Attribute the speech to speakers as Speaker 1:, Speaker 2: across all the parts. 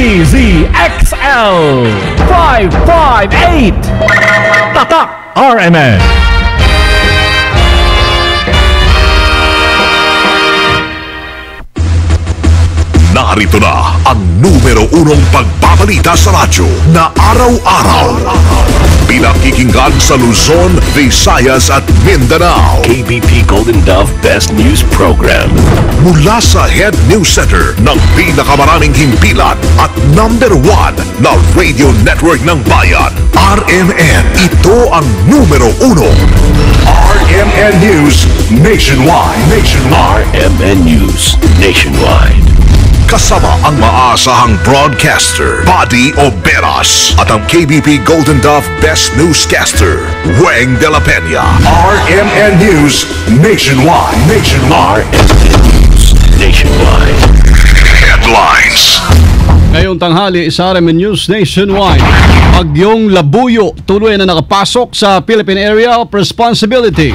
Speaker 1: DZXL 558 Tatak RMN.
Speaker 2: Narito na ang numero unong pagbabalita sa radyo na araw-araw. Pinakikinggan sa Luzon, Visayas at Mindanao.
Speaker 3: KBP Golden Dove Best News Program.
Speaker 2: Mula sa Head News Center ng pinakamaraming himpilan at number 1 na radio network ng bayan, RMN. Ito ang numero uno. RMN News Nationwide.
Speaker 3: RMN News Nationwide.
Speaker 2: Kasama ang maasahang broadcaster, Buddy Oberas, at ang KBP Golden Dove Best Newscaster, Weng de la Peña. RMN News Nationwide.
Speaker 3: RMN News Nationwide.
Speaker 2: Headlines.
Speaker 4: Ngayong tanghali sa RMN News Nationwide, Bagyong Labuyo tuloy na nakapasok sa Philippine Area of Responsibility.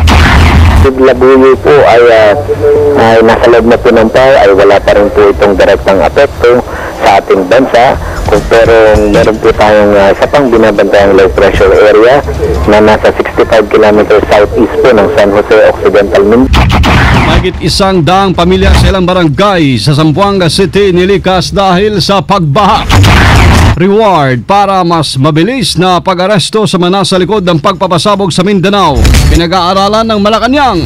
Speaker 5: Labuyo po ay nasa loob na po ng PAR, ay wala pa rin po itong direktang apekto sa ating bansa. Pero meron po tayong isa pang binabantayang low pressure area na nasa 65 km southeast po ng San Jose Occidental Mindoro.
Speaker 4: Mahigit 100 pamilya sa ilang barangay sa Zamboanga City nilikas dahil sa pagbaha. Reward para mas mabilis na pag-aresto sa mga nasa likod ng pagpapasabog sa Mindanao. Pinag-aaralan ng Malacanang.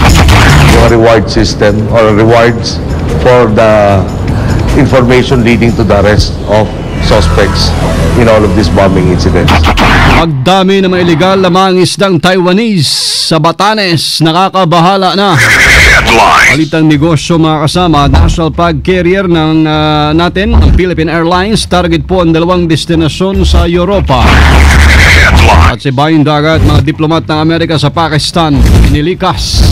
Speaker 6: Yung reward system or rewards for the information leading to the arrest of suspects in all of these bombing incidents.
Speaker 4: Magdami ng mga illegal na mga isdang Taiwanese sa Batanes, nakakabahala na. Palitang negosyo mga kasama, national flag carrier ng natin, ang Philippine Airlines, target po ang 2 destinasyon sa Europa. At si bayong dagat, mga diplomat ng Amerika sa Pakistan, nilikas.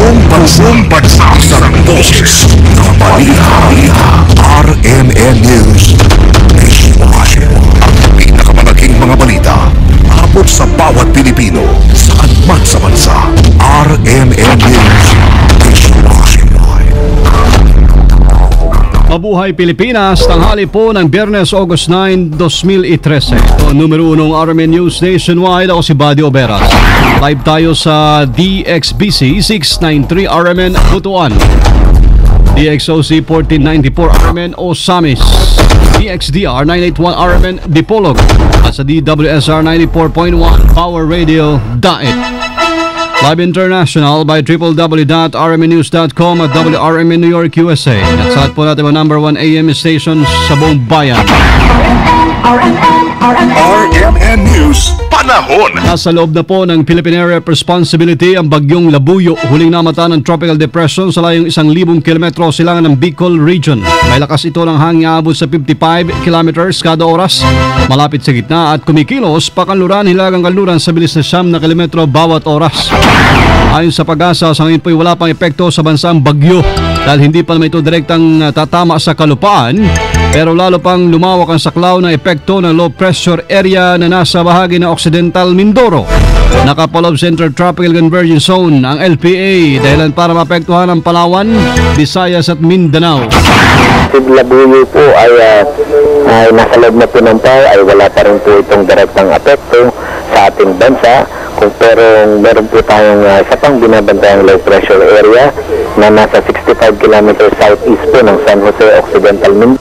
Speaker 2: Buong pagsasarang boses ng balita. RMN News Nationwide. Ang pinakamalaking mga balita abot sa bawat Pilipino saan man sa bansa. RMN News Nationwide.
Speaker 4: Mabuhay Pilipinas, tanghali po ng Biyernes, August 9, 2013. Ito ang numero 1 RMN News Nationwide. Ako si Buddy Oberas. Live tayo sa DXBC 693 RMN Butuan, DXOC 1494 RMN Osamis, DXDR 981 RMN Dipolog, at sa DWSR 94.1 Power Radio Daet. Live international by www.rmnews.com at WRMN New York, USA. At sa po natin ang number 1 AM stations sa buong bayan.
Speaker 2: RMN News Panahon.
Speaker 4: Nasa loob na po ng Philippine Area of Responsibility ang Bagyong Labuyo. Huling namata ng tropical depression sa layong 1,000 kilometro silangan ng Bicol Region. May lakas ito ng hangin abot sa 55 kilometers kada oras. Malapit sa gitna at kumikilos pakanluran hilagang kanluran sa bilis na 9 kilometro bawat oras. Ayon sa Pag-asa, sa ngayon po'y wala pang epekto sa bansang bagyo dahil hindi pa naman ito direktang tatama sa kalupaan, pero lalo pang lumawak ang saklaw na epekto ng low pressure area na nasa bahagi ng Occidental Mindoro. Nakapalob Center Tropical Convergence Zone ang LPA dahilan para maapektuhan ang Palawan, Visayas at Mindanao.
Speaker 5: Labuyo po ay nasa loob na po ng PAR, ay wala pa rin po itong direktang apekto sa ating bansa. Pero meron po tayong isa pang binabantayang low pressure area na nasa 65 km southeast po ng San Jose Occidental Mindoro.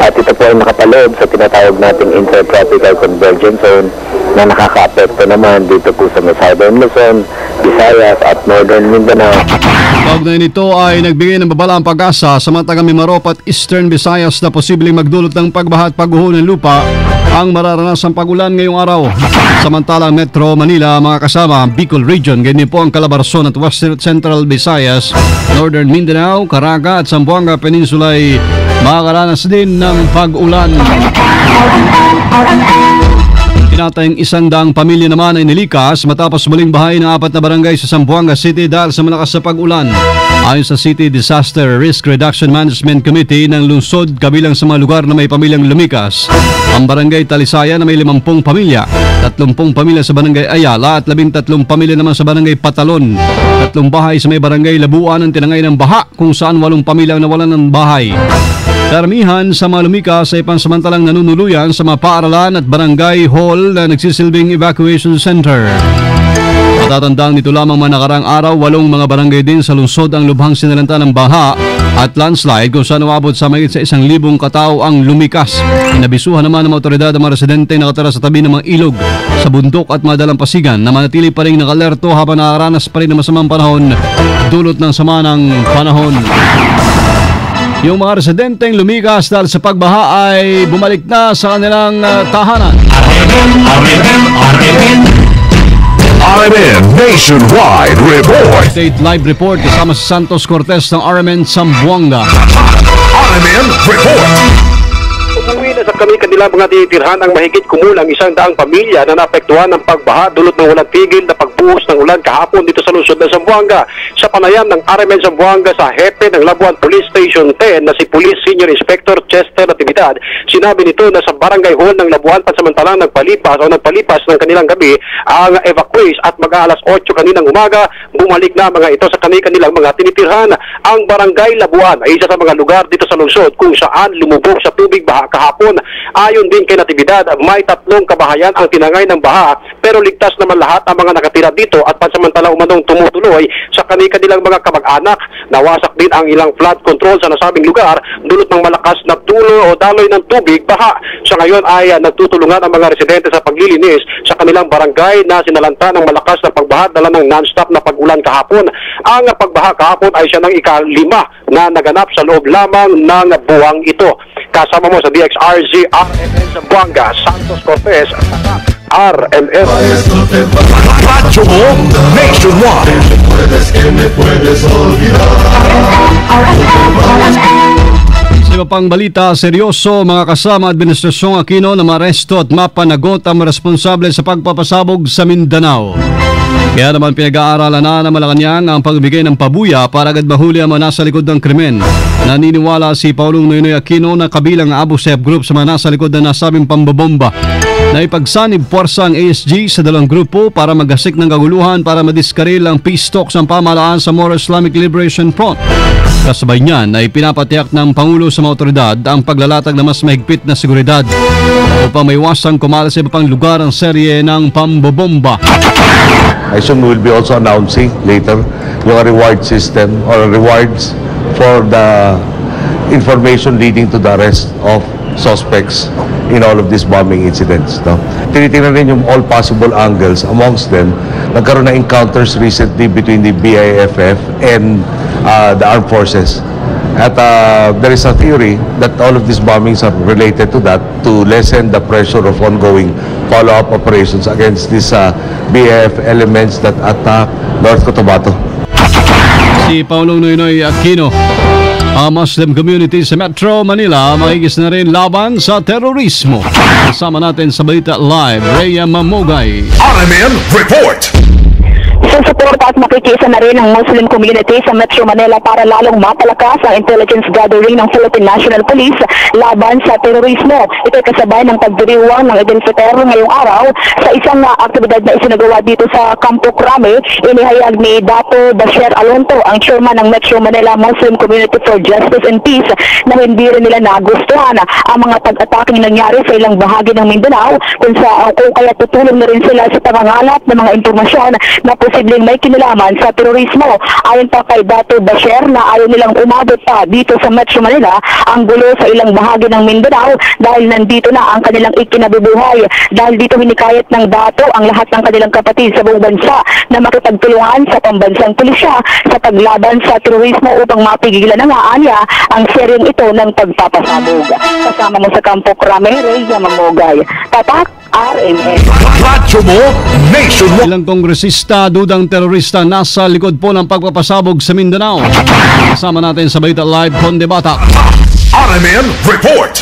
Speaker 5: At ito po ay nakapaloob sa tinatawag nating Intertropical Convergence Zone na nakaka-apekto naman dito po sa Southern Luzon, Visayas at Northern Mindanao.
Speaker 4: Kaugnay nito ay nagbigay ng babala ang Pag-asa sa mga taga-Mimaropa at Eastern Visayas na posibleng magdulot ng pagbaha at pagguho ng lupa ang mararanasang pag-ulan ngayong araw. Samantalang Metro Manila, mga kasama, Bicol Region, ganyan po ang Calabarzon at Western Central Visayas, Northern Mindanao, Caraga at Zamboanga Peninsula ay makakaranas din ng pag-ulan. Tinatayang 100 pamilya naman ay nilikas matapos muling bahay ng 4 na barangay sa Zamboanga City dahil sa malakas na pag-ulan. Ayon sa City Disaster Risk Reduction Management Committee ng lungsod, kabilang sa mga lugar na may pamilyang lumikas, ang barangay Talisaya na may 50 pamilya, 30 pamilya sa barangay Ayala at 13 pamilya naman sa barangay Patalon. 3 bahay sa may barangay Labuan ang tinangay ng baha kung saan 8 pamilya ang nawalan ng bahay. Karamihan sa mga lumikas ay pansamantalang nanunuluyan sa mga paaralan at barangay hall na nagsisilbing evacuation center. Matatandang nito lamang mga nakarang araw, 8 mga barangay din sa lungsod ang lubhang sinalanta ng baha at landslide kung saan umabot sa mahigit sa 1,000 katao ang lumikas. Inabisuhan naman ng mga otoridad ang mga residente na nakatira sa tabi ng mga ilog sa bundok at mga dalampasigan na manatili pa rin nakalerto habang nakaranas pa rin ng masamang panahon dulot ng sama ng panahon. Yung mga residenteng lumikas dahil sa pagbaha ay bumalik na sa kanilang tahanan.
Speaker 2: RMN Nationwide Report.
Speaker 4: State Live Report kasama si Santos Cortez ng RMN Zamboanga.
Speaker 2: RMN Report.
Speaker 7: Umuwi na sa kanila mga tinitirhan ang mahigit kumulang 100 pamilya na naapektuhan ng pagbaha dulot ng walang tigil na pagbuhos ng ulan kahapon dito sa lungsod ng Zamboanga. Sa panayam ng RMN Zamboanga sa hepe ng Labuan Police Station 10 na si Police Senior Inspector Chester Natividad, sinabi nito na sa barangay hall ng Labuan pansamantalang nagpalipas ng kanilang gabi ang evacuees at mag-alas 8 kaninang umaga bumalik na mga ito sa kanilang mga tinitirhan. Ang barangay Labuan ay isa sa mga lugar dito sa lungsod kung saan lumubog sa tubig baha kahapon. Ayon din kay Natividad, may 3 kabahayan ang tinangay ng baha pero ligtas naman lahat ang mga nakatira dito at pansamantala umanong tumutuloy sa kanilang mga kamag-anak. Nawasak din ang ilang flood control sa nasabing lugar dulot ng malakas na tulo o daloy ng tubig baha. Sa ngayon ay nagtutulungan ang mga residente sa paglilinis sa kanilang barangay na sinalanta ng malakas na pagbaha dala ng non-stop na pag-ulan kahapon. Ang pagbaha kahapon ay siya ng ika-5 na naganap sa loob lamang ng buwang ito. Kasama mo sa DXRZ RMN Zamboanga, Santos Cortez, RMN.
Speaker 2: Radyo mo Nationwide.
Speaker 4: Sa iba pang balita, seryoso mga kasama Administrasyong Aquino na maaresto at mapanagot ang responsable sa pagpapasabog sa Mindanao. Kaya naman pinag-aaralan na ng Malacanang ang pagbigay ng pabuya para agad mahuli ang mga nasa likod ng krimen. Naniniwala si Paulong Noynoy Aquino na kabilang ang Abu Sayyaf Group sa mga nasa likod ng nasabing pambobomba. Na ipagsanib puwersa ang ASG sa 2 grupo para magasik ng kaguluhan para madiskaril ang peace talks ng pamahalaan sa Moro Islamic Liberation Front. Kasabay niyan ay pinapatiyak ng Pangulo sa mga otoridad ang paglalatag ng mas mahigpit na seguridad upang maiwasang kumalat sa iba pang lugar ang serye ng pambobomba.
Speaker 6: I assume we will be also announcing later yung reward system or rewards for the information leading to the arrest of suspects in all of these bombing incidents. No? Tinitingnan rin yung all possible angles. Amongst them, nagkaroon na encounters recently between the BIFF and the armed forces. At there is a theory that all of these bombings are related to that to lessen the pressure of ongoing follow-up operations against these BIF elements that attack North Cotabato.
Speaker 4: Si Paulong Noynoy Aquino, ang Muslim community sa Metro Manila makikis na rin laban sa terorismo. Kasama natin sa Balita Live, Rhea Mamogay.
Speaker 2: RMN Report.
Speaker 8: Susuporta at makikisa na rin ang Muslim community sa Metro Manila para lalong mapalakas ang intelligence gathering ng Philippine National Police laban sa terorismo. Ito ay kasabay ng pagdiriwang ng Eid al-Fitr ngayong araw sa isang aktibidad na isinagawa dito sa Campo Crame. Inihayag ni Dato Bashir Alonto, ang chairman ng Metro Manila Muslim Community for Justice and Peace, na hindi rin nila nagustuhan ang mga pag-ataking nangyari sa ilang bahagi ng Mindanao kung kaya tutulong na rin sila sa pangangalap ng mga impormasyon na posibleng may kinalaman sa terorismo. Ayon pa kay Dato Bashir na ayaw nilang umabot pa dito sa Metro Manila ang gulo sa ilang bahagi ng Mindanao dahil nandito na ang kanilang ikinabubuhay. Dahil dito hinikayat ng Dato ang lahat ng kanilang kapatid sa buong bansa na makipagtulungan sa pambansang pulisya sa paglaban sa terorismo upang mapigilan na nga niya ang seryeng ito ng pagpapasabog. Kasama mo sa Campo Crame, Rhea Mamogay. Tatak, RMN.
Speaker 2: Radyo mo Nationwide.
Speaker 4: Ilang kongresista dudang terorista nasa likod po ng pagpapasabog sa Mindanao. Kasama natin sa Balita Live, Conde Batak.
Speaker 2: RMN Report.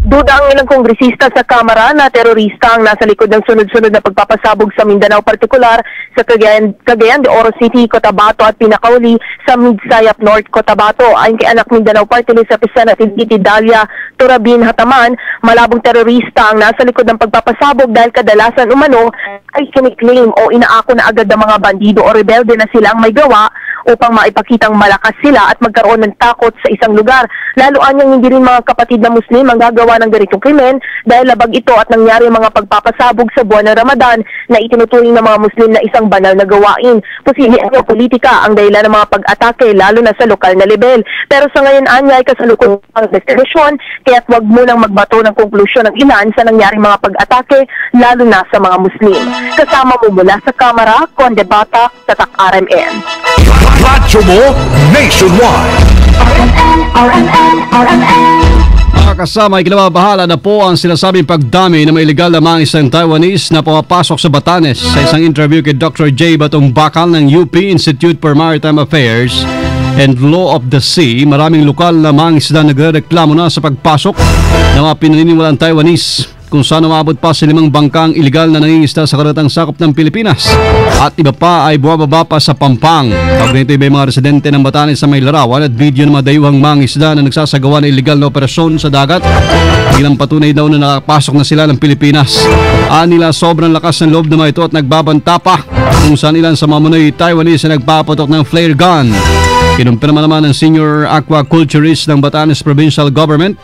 Speaker 9: Duda ang ilang kongresista sa Kamara na terorista ang nasa likod ng sunod-sunod na pagpapasabog sa Mindanao, partikular sa Cagayan de Oro City, Cotabato at Pinakauli sa Midsayap North, Cotabato. Ayon kay anak Mindanao Party List Representative Titi Dalia Turabin Hataman, malabong terorista ang nasa likod ng pagpapasabog dahil kadalasan umano ay kiniklaim o inaako na agad ng mga bandido o rebelde na sila ang may gawa upang maipakitang malakas sila at magkaroon ng takot sa isang lugar. Lalo anyang hindi rin mga kapatid na Muslim ang gagawa ng ganitong krimen dahil labag ito at nangyari mga pagpapasabog sa buwan ng Ramadan na itinuturing ng mga Muslim na isang banal na gawain. Posibleng ang politika ang dahilan ng mga pag-atake lalo na sa lokal na level. Pero sa ngayon anya ay kasalukuyang investigation kaya't wag munang magbato ng konklusyon ng ilan sa nangyaring mga pag-atake lalo na sa mga Muslim. Kasama mo mula sa Kamara, Conde Bata, Tatak RMN.
Speaker 2: Radyo mo nationwide.
Speaker 4: Mga kasama, ikinababahala na po ang sinasabing pagdami ng mga illegal na mga isang Taiwanese na pumapasok sa Batanes. Sa isang interview kay Dr. J. Batong Bakal ng UP Institute for Maritime Affairs and Law of the Sea, maraming lokal na mga isda nagrereklamo na sa pagpasok ng mga pinaniniwalang Taiwanese, kung saan umabot pa sa 5 bangkang iligal na nangingisda sa karatang sakop ng Pilipinas at iba pa ay bumababa pa sa Pampang. Kaugnay nito iba mga residente ng Batanes sa may larawan at video ng mga dayuhang mangingisda na nagsasagawa ng iligal na operasyon sa dagat. Ilang patunay daw na nakapasok na sila ng Pilipinas. Nila sobrang lakas ng loob ng mga ito at nagbabanta pa, kung saan ilan sa mamunoy Taiwanese na nagpapatok ng flare gun. Kinumpirma naman ng senior aquaculturist ng Batanes Provincial Government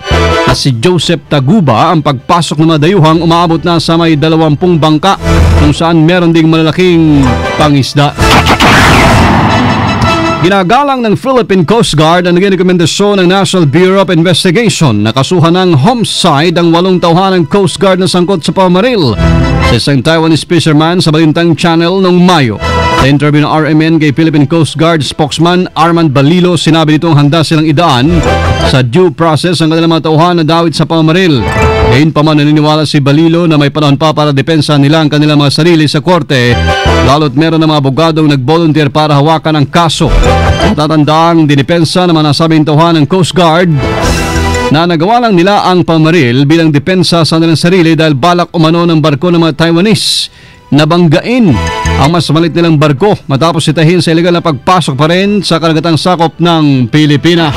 Speaker 4: na si Joseph Taguba ang pagpasok ng mga dayuhang umaabot na sa may 20 bangka, kung saan meron ding malalaking pangisda. Ginagalang ng Philippine Coast Guard ang naging rekomendasyon ng National Bureau of Investigation na kasuhan ng homicide ang 8 tauhanang Coast Guard na sangkot sa pamaril sa isang Taiwanese fisherman sa Balintang Channel noong Mayo. Sa interview ng RMN kay Philippine Coast Guard spokesman Armand Balilo, sinabi nitong handa silang idaan sa due process ang kanilang mga tauhan na dawit sa pamaril. Ngayon pa man naniniwala si Balilo na may panahon pa para depensa nila ang kanilang mga sarili sa korte, lalo't meron ng mga abogadong nag-volunteer para hawakan ang kaso. Matatandang dinipensa ng mga nasabing tauhan ng Coast Guard na nagawa lang nila ang pamaril bilang depensa sa kanilang sarili dahil balak umano ng barko ng mga Taiwanese na banggain ang mas malit nilang barko matapos sitahin sa illegal na pagpasok pa rin sa karagatang sakop ng Pilipinas.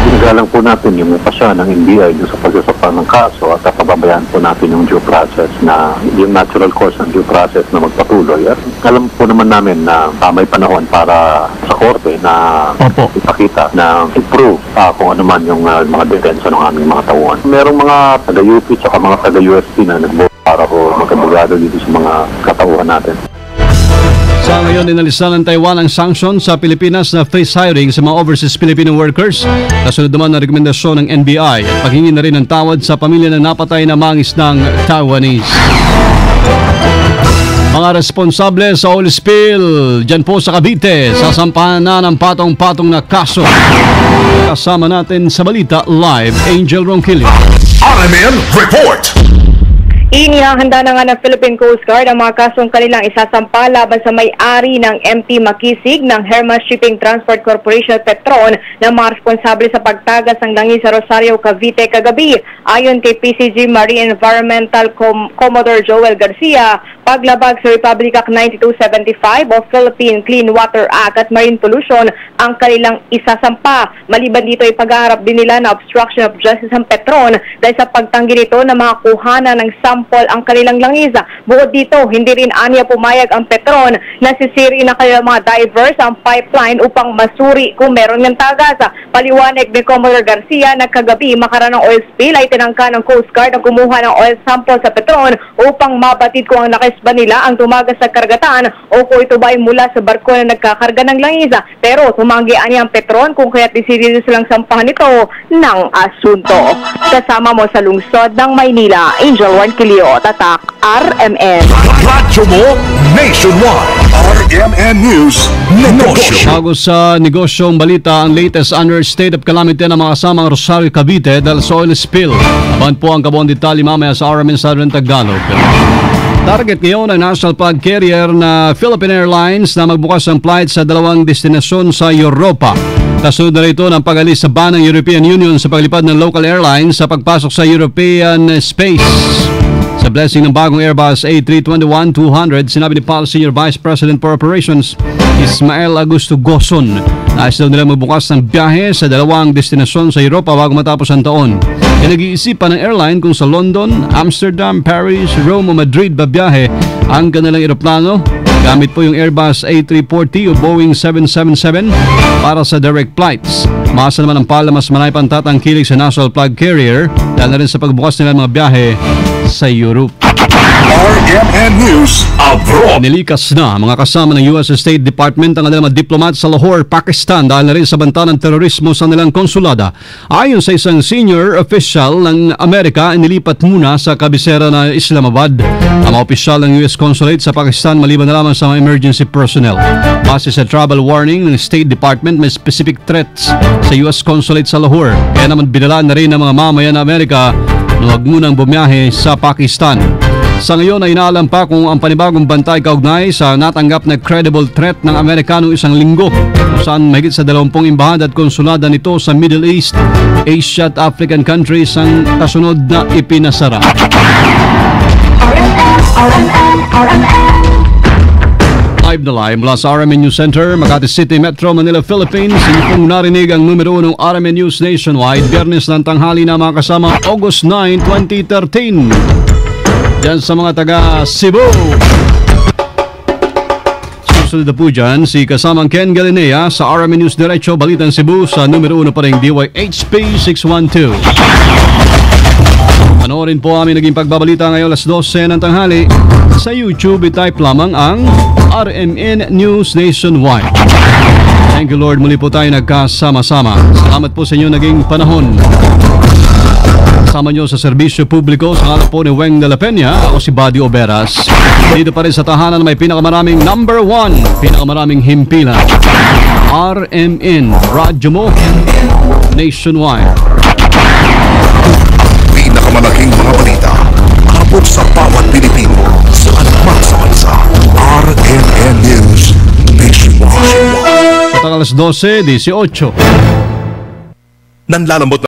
Speaker 10: Ginagalang po natin yung pasya ng NBI doon sa pagsasampa ng kaso at pababayaan po natin yung due process na yung natural course ng due process na magpatuloy. At alam po naman namin na may panahon para sa korte na ipakita na improve kung ano man yung mga depensa ng aming mga tauhan. Merong mga taga-UP at mga taga-USP na nagboto para po magkabugado dito sa mga katauhan natin.
Speaker 4: Sa ngayon, inalisa ng Taiwan ang sanction sa Pilipinas na face hiring sa mga overseas Filipino workers. Kasunod naman na rekomendasyon ng NBI at paghingi na rin ng tawad sa pamilya ng napatay na mangisdang Taiwanese. Mga responsable sa oil spill dyan po sa Cavite, sasampahan na ng patong-patong na kaso. Kasama natin sa balita live, Angel Ronquillo.
Speaker 2: RMN Report.
Speaker 11: Inihahanda na nga ng Philippine Coast Guard ang mga kasong kanilang isasampa laban sa may-ari ng MP Makisig ng Hermas Shipping Transport Corporation Petron na mga responsable sa pagtagas ng langis sa Rosario, Cavite kagabi. Ayon kay PCG Marine Environmental Commodore Joel Garcia, paglabag sa Republic Act 9275 o Philippine Clean Water Act at Marine Pollution ang kanilang isasampa. Maliban dito ay pag-aharap din nila na obstruction of justice ang Petron dahil sa pagtanggi nito na mga kuhana ng sample ang kanilang langis. Bukod dito, hindi rin aniya pumayag ang Petron na sisiri na kanilang mga divers ang pipeline upang masuri kung meron ng tagas. Paliwanag ni Commodore Garcia na kagabi makaroon ng oil spill ay tinangka ng Coast Guard na kumuha ng oil sample sa Petron upang mabatid kung ang nakis ba nila ang tumagas sa karagatan o kung ito ba ay mula sa barko na nagkakarga ng langis. Pero tumanggian niya ang Petron kung kaya't decidido silang sampahan ito ng asunto. Kasama mo sa lungsod ng Maynila, Angel Ronquillo, Tatak, RMN.
Speaker 2: Radyo mo nationwide. RMN News Negosyo.
Speaker 4: Bago sa negosyong balita, ang latest under state of calamity ng mga kasamang Rosario, Cavite dahil sa oil spill. Aban po ang kabuang detalye mamaya sa RMN Southern Tagalog. Target ngayon ng national flag carrier na Philippine Airlines na magbukas ng flight sa 2 destinasyon sa Europa. Kasunod na rito ng pag-alis sa ban ng European Union sa paglipad ng local airlines sa pagpasok sa European space. Sa blessing ng bagong Airbus A321-200, sinabi ni PAL Senior Vice President for Operations Ismael Augusto Goson na ayos daw nila magbukas ng biyahe sa 2 destinasyon sa Europa bago matapos ang taon. Nag-iisipan ng airline kung sa London, Amsterdam, Paris, Rome o Madrid babiyahe ang kanilang eroplano. Gamit po yung Airbus A340 o Boeing 777 para sa direct flights. Maasa naman ang PAL na mas marami pang tatangkilik sa national flag carrier dahil na rin sa pagbukas nila ng mga biyahe sa Europe.
Speaker 2: RMN News Abroad.
Speaker 4: Nilikas na mga kasama ng US State Department ang kanilang mga diplomat sa Lahore, Pakistan dahil na rin sa banta ng terorismo sa nilang konsulada. Ayon sa isang senior official ng Amerika, inilipat muna sa kabisera na Islamabad ang mga opisyal ng US Consulate sa Pakistan maliban na lamang sa mga emergency personnel. Base sa travel warning ng State Department, may specific threats sa US Consulate sa Lahore. Kaya naman binala na rin ng mga mamayan ng Amerika na huwag munang bumiyahe sa Pakistan. Sa ngayon ay inaalam pa kung ang panibagong bantay kaugnay sa natanggap na credible threat ng Amerikano isang linggo kung saan mahigit sa 20 embahada at konsulada nito sa Middle East, Asia at African countries ang kasunod na ipinasara. Live na live mula sa RMN News Center, Makati City, Metro Manila, Philippines. Hindi pong narinig ang numero 1 ng RMN News Nationwide. Biyernes ng tanghali na mga kasama, August 9, 2013. Diyan sa mga taga Cebu. Susunod na po dyan, si kasamang Ken Galinea sa RMN News Diretso, Balitang Cebu sa numero 1 pa rin DYHP 612. Panoorin po aming naging pagbabalita ngayon alas 12 ng tanghali. Sa YouTube, i-type lamang ang RMN News Nationwide. Thank you Lord, muli po tayo nagkasama-sama. Salamat po sa inyo naging panahon. Kasama nyo sa serbisyo publiko sa ngalan po ni Weng de la Peña. Ako si Buddy Oberas. Dito pa rin sa tahanan na may pinakamaraming number 1, pinakamaraming himpilan. RMN, radyo mo nationwide.
Speaker 2: Pinakamalaking mga balita, abot sa bawat Pilipino, saan man sa bansa. RMN News Nationwide.
Speaker 4: Patang alas 12:18.
Speaker 2: Nanlalambot